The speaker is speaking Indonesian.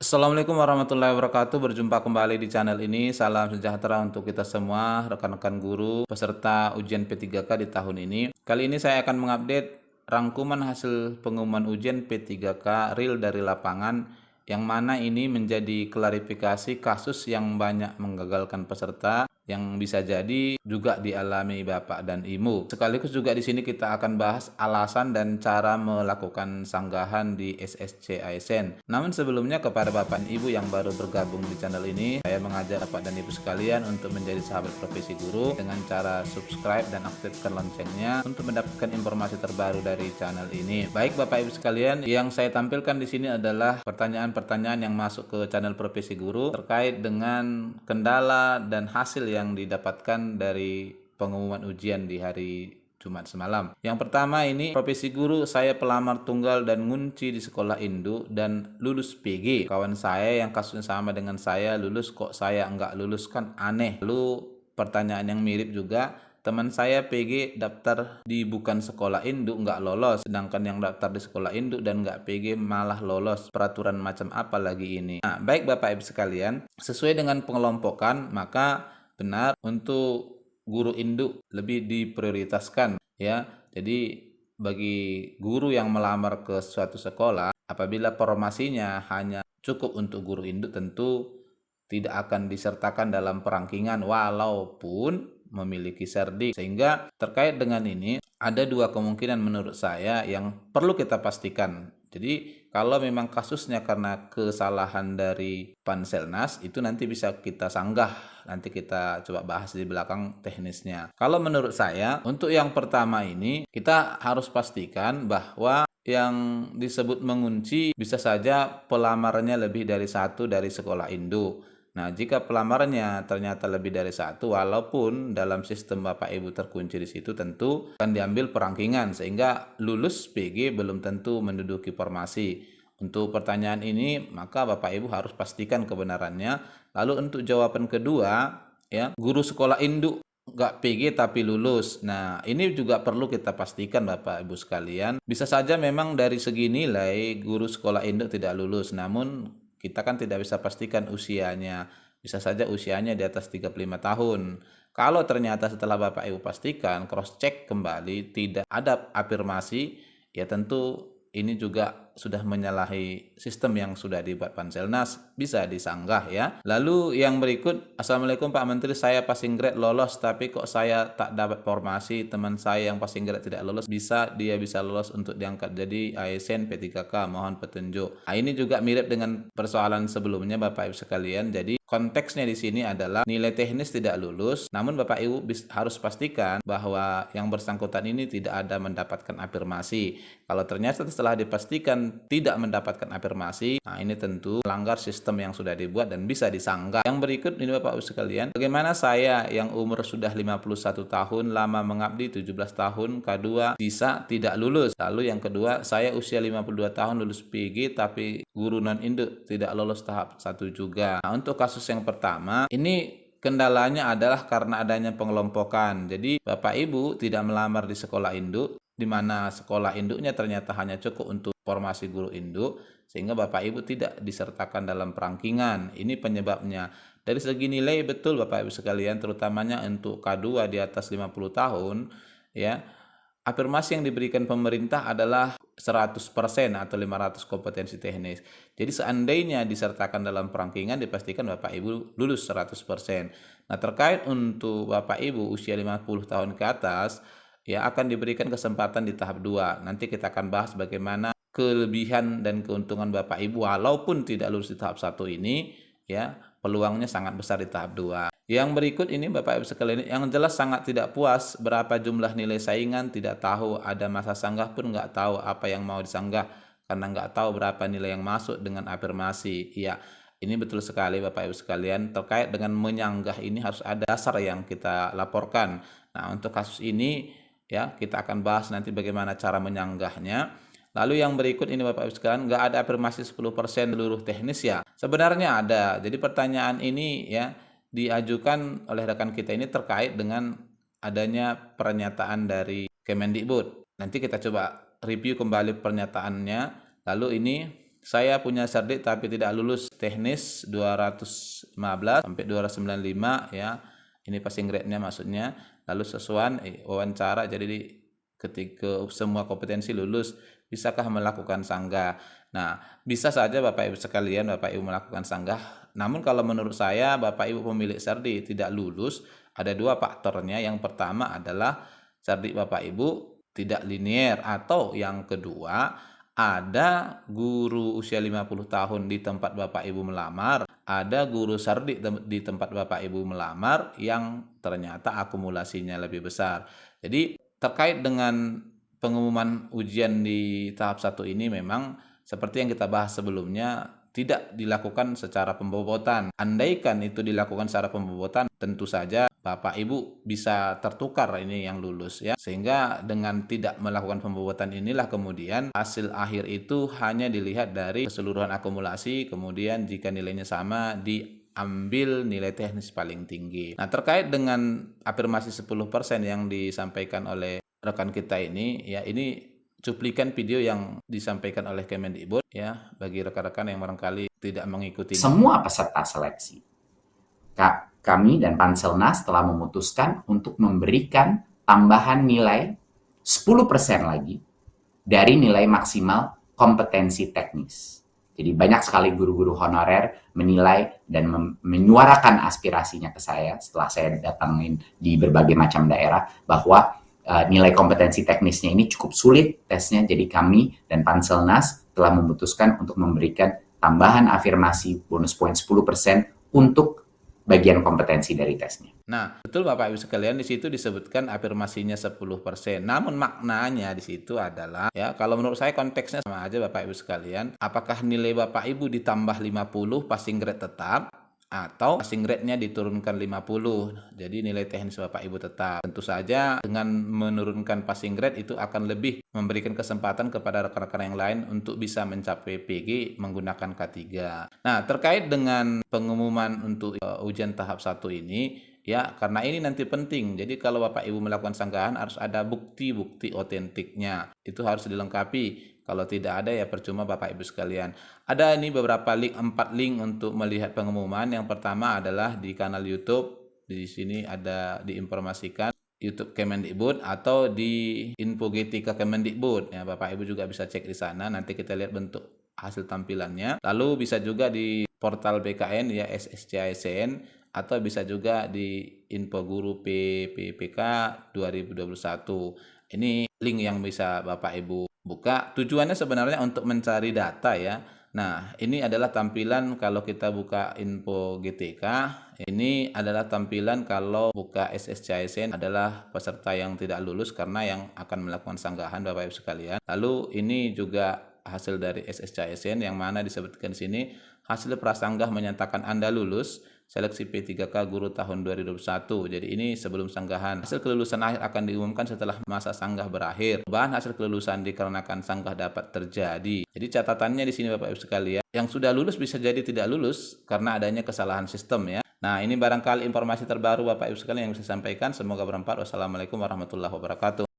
Assalamualaikum warahmatullahi wabarakatuh. Berjumpa kembali di channel ini. Salam sejahtera untuk kita semua, rekan-rekan guru, peserta ujian P3K di tahun ini. Kali ini saya akan mengupdate rangkuman hasil pengumuman ujian P3K real dari lapangan, yang mana ini menjadi klarifikasi kasus yang banyak menggagalkan peserta, yang bisa jadi juga dialami Bapak dan Ibu. Sekaligus juga di sini kita akan bahas alasan dan cara melakukan sanggahan di SSC ASN. Namun sebelumnya, kepada Bapak dan Ibu yang baru bergabung di channel ini, saya mengajak Bapak dan Ibu sekalian untuk menjadi sahabat profesi guru dengan cara subscribe dan aktifkan loncengnya untuk mendapatkan informasi terbaru dari channel ini. Baik Bapak Ibu sekalian, yang saya tampilkan di sini adalah pertanyaan-pertanyaan yang masuk ke channel profesi guru terkait dengan kendala dan hasil yang didapatkan dari pengumuman ujian di hari Jumat semalam. Yang pertama ini, profesi guru saya pelamar tunggal dan ngunci di sekolah induk dan lulus PG. Kawan saya yang kasusnya sama dengan saya lulus, kok saya enggak lulus, kan aneh. Lalu pertanyaan yang mirip juga, teman saya PG daftar di bukan sekolah induk nggak lolos, sedangkan yang daftar di sekolah induk dan nggak PG malah lolos. Peraturan macam apa lagi ini? Nah, baik Bapak Ibu sekalian, sesuai dengan pengelompokan, maka benar untuk guru induk lebih diprioritaskan ya. Jadi bagi guru yang melamar ke suatu sekolah, apabila formasinya hanya cukup untuk guru induk, tentu tidak akan disertakan dalam perangkingan walaupun memiliki serdik. Sehingga terkait dengan ini ada dua kemungkinan menurut saya yang perlu kita pastikan. Jadi kalau memang kasusnya karena kesalahan dari Panselnas, itu nanti bisa kita sanggah. Nanti kita coba bahas di belakang teknisnya. Kalau menurut saya, untuk yang pertama ini kita harus pastikan bahwa yang disebut mengunci bisa saja pelamarnya lebih dari satu dari sekolah induk. Nah, jika pelamarnya ternyata lebih dari satu, walaupun dalam sistem Bapak Ibu terkunci di situ, tentu akan diambil perangkingan sehingga lulus PG belum tentu menduduki formasi. Untuk pertanyaan ini, maka Bapak Ibu harus pastikan kebenarannya. Lalu untuk jawaban kedua, ya, guru sekolah induk nggak PG tapi lulus. Nah, ini juga perlu kita pastikan Bapak Ibu sekalian. Bisa saja memang dari segi nilai guru sekolah induk tidak lulus, namun kita kan tidak bisa pastikan usianya. Bisa saja usianya di atas 35 tahun. Kalau ternyata setelah Bapak Ibu pastikan, cross check kembali, tidak ada afirmasi, ya tentu ini juga sudah menyalahi sistem yang sudah dibuat Panselnas, bisa disanggah ya. Lalu yang berikut, Assalamualaikum Pak Menteri, saya passing grade lolos tapi kok saya tak dapat formasi. Teman saya yang passing grade tidak lolos, dia bisa lolos untuk diangkat jadi ASN P3K, mohon petunjuk. Nah, ini juga mirip dengan persoalan sebelumnya Bapak Ibu sekalian. Jadi konteksnya di sini adalah nilai teknis tidak lulus, namun Bapak Ibu harus pastikan bahwa yang bersangkutan ini tidak ada mendapatkan afirmasi. Kalau ternyata setelah dipastikan tidak mendapatkan afirmasi, nah ini tentu melanggar sistem yang sudah dibuat dan bisa disanggah. Yang berikut ini Bapak Ibu sekalian, bagaimana saya yang umur sudah 51 tahun, lama mengabdi 17 tahun, K2 bisa tidak lulus. Lalu yang kedua, saya usia 52 tahun lulus PG tapi guru non induk tidak lolos tahap 1 juga. Nah, untuk kasus yang pertama, ini kendalanya adalah karena adanya pengelompokan. Jadi Bapak Ibu tidak melamar di sekolah induk, di mana sekolah induknya ternyata hanya cukup untuk formasi guru induk, sehingga Bapak Ibu tidak disertakan dalam perangkingan. Ini penyebabnya. Dari segi nilai betul Bapak Ibu sekalian, terutamanya untuk K2 di atas 50 tahun, ya, afirmasi yang diberikan pemerintah adalah 100% atau 500 kompetensi teknis. Jadi seandainya disertakan dalam perangkingan, dipastikan Bapak Ibu lulus 100%. Nah, terkait untuk Bapak Ibu usia 50 tahun ke atas, ya akan diberikan kesempatan di tahap 2. Nanti kita akan bahas bagaimana kelebihan dan keuntungan Bapak Ibu walaupun tidak lulus di tahap 1 ini, ya, peluangnya sangat besar di tahap 2. Yang berikut ini Bapak Ibu sekalian, yang jelas sangat tidak puas berapa jumlah nilai saingan, tidak tahu ada masa sanggah pun nggak tahu apa yang mau disanggah karena nggak tahu berapa nilai yang masuk dengan afirmasi. Ya, ini betul sekali Bapak Ibu sekalian, terkait dengan menyanggah ini harus ada dasar yang kita laporkan. Nah, untuk kasus ini ya kita akan bahas nanti bagaimana cara menyanggahnya. Lalu yang berikut ini Bapak Ibu sekalian, nggak ada afirmasi 10% seluruh teknis ya. Sebenarnya ada. Jadi pertanyaan ini ya diajukan oleh rekan kita ini terkait dengan adanya pernyataan dari Kemendikbud. Nanti kita coba review kembali pernyataannya. Lalu ini saya punya cerdik tapi tidak lulus teknis 215 sampai 295 ya. Ini passing grade-nya maksudnya. Lalu sesuai wawancara, jadi ketika semua kompetensi lulus, bisakah melakukan sanggah? Nah, bisa saja Bapak Ibu sekalian, Bapak Ibu melakukan sanggah. Namun kalau menurut saya, Bapak Ibu pemilik cerdik tidak lulus, ada dua faktornya. Yang pertama adalah cerdik Bapak Ibu tidak linier, atau yang kedua, ada guru usia 50 tahun di tempat Bapak Ibu melamar, ada guru cerdik di tempat Bapak Ibu melamar yang ternyata akumulasinya lebih besar. Jadi terkait dengan pengumuman ujian di tahap 1 ini memang seperti yang kita bahas sebelumnya, tidak dilakukan secara pembobotan. Andaikan itu dilakukan secara pembobotan, tentu saja Bapak Ibu bisa tertukar ini yang lulus ya. Sehingga dengan tidak melakukan pembobotan inilah kemudian hasil akhir itu hanya dilihat dari keseluruhan akumulasi, kemudian jika nilainya sama diambil nilai teknis paling tinggi. Nah, terkait dengan afirmasi 10% yang disampaikan oleh rekan kita ini ya, ini cuplikan video yang disampaikan oleh Kemendikbud ya, bagi rekan-rekan yang barangkali tidak mengikuti. Semua peserta seleksi, kami dan Panselnas telah memutuskan untuk memberikan tambahan nilai 10% lagi dari nilai maksimal kompetensi teknis. Jadi banyak sekali guru-guru honorer menilai dan menyuarakan aspirasinya ke saya setelah saya datangin di berbagai macam daerah bahwa nilai kompetensi teknisnya ini cukup sulit tesnya, jadi kami dan Panselnas telah memutuskan untuk memberikan tambahan afirmasi bonus poin 10% untuk bagian kompetensi dari tesnya. Nah, betul Bapak Ibu sekalian, di situ disebutkan afirmasinya 10%. Namun maknanya di situ adalah ya, kalau menurut saya konteksnya sama aja Bapak Ibu sekalian, apakah nilai Bapak Ibu ditambah 50 passing grade tetap, atau passing grade-nya diturunkan 50, jadi nilai teknis Bapak Ibu tetap. Tentu saja dengan menurunkan passing grade itu akan lebih memberikan kesempatan kepada rekan-rekan yang lain untuk bisa mencapai PG menggunakan K3. Nah, terkait dengan pengumuman untuk ujian tahap 1 ini ya, karena ini nanti penting. Jadi kalau Bapak Ibu melakukan sanggahan harus ada bukti-bukti otentiknya. Itu harus dilengkapi. Kalau tidak ada ya percuma Bapak Ibu sekalian. Ada ini beberapa link, 4 link untuk melihat pengumuman. Yang pertama adalah di kanal YouTube. Di sini ada diinformasikan YouTube Kemendikbud atau di info GTK Kemendikbud. Ya, Bapak Ibu juga bisa cek di sana. Nanti kita lihat bentuk hasil tampilannya. Lalu bisa juga di portal BKN ya, SSCISN, atau bisa juga di info guru PPPK 2021. Ini link yang bisa Bapak Ibu buka. Tujuannya sebenarnya untuk mencari data ya. Nah, ini adalah tampilan kalau kita buka info GTK. Ini adalah tampilan kalau buka SSCISN adalah peserta yang tidak lulus karena yang akan melakukan sanggahan Bapak Ibu sekalian. Lalu ini juga hasil dari SSCISN yang mana disebutkan di sini, hasil prasanggah menyatakan Anda lulus seleksi P3K guru tahun 2021. Jadi ini sebelum sanggahan. Hasil kelulusan akhir akan diumumkan setelah masa sanggah berakhir. Perubahan hasil kelulusan dikarenakan sanggah dapat terjadi. Jadi catatannya di sini Bapak Ibu sekalian, yang sudah lulus bisa jadi tidak lulus karena adanya kesalahan sistem ya. Nah, ini barangkali informasi terbaru Bapak Ibu sekalian yang bisa sampaikan. Semoga bermanfaat. Wassalamualaikum warahmatullahi wabarakatuh.